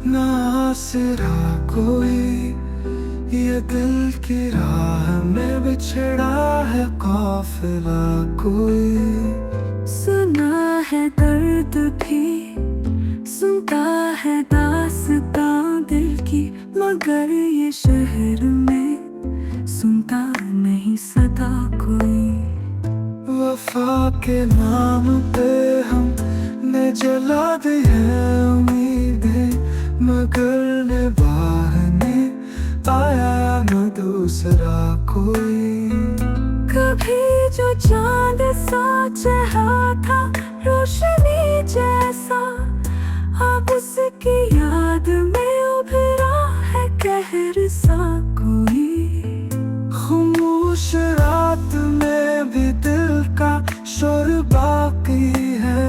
ना आसरा कोई, ये दिल की राह में बिछड़ा है काफिला कोई। सुना है दर्द भी, सुनता है दास्तां दिल की, मगर ये शहर में सुनता नहीं सदा कोई। वफा के नाम पे हमने जला दी है उम्मीदें, मगर निभाने आया न दूसरा कोई। कभी जो चांद सा चढ़ा था रोशनी जैसा, अब उसकी याद में उभरा है कहर सा कोई। खामोश रात में भी दिल का शोर बाकी है,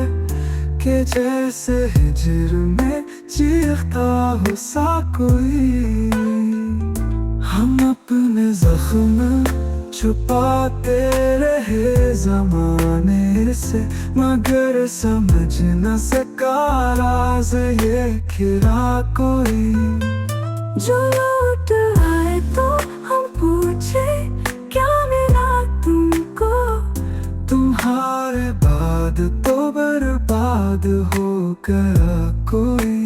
कि जैसे हिजर में चीखता हो सा कोई। हम अपने जख्म छुपाते रहे जमाने से, मगर समझ न सका राज ये खिला कोई। जो लौट आए तो हम पूछे क्या मिला तुमको, तुम्हारे बाद तो बर्बाद हो गया कोई।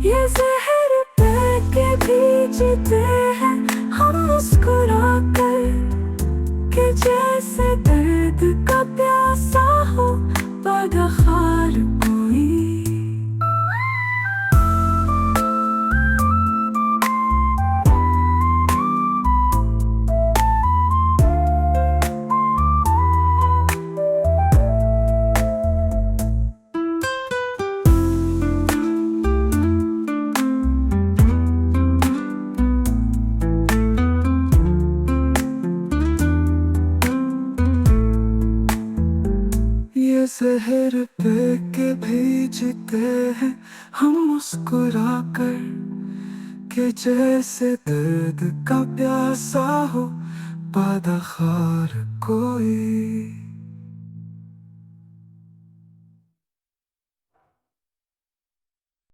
ये जहर पे के भी जीते हैं हम मुस्कुरा कर, कि जैसे दर्द का प्यासा हो बदखार कोई। ये जहर पे के भी जीते हैं हम मुस्कुरा कर, कि जैसे दर्द का प्यासा हो बदखार कोई।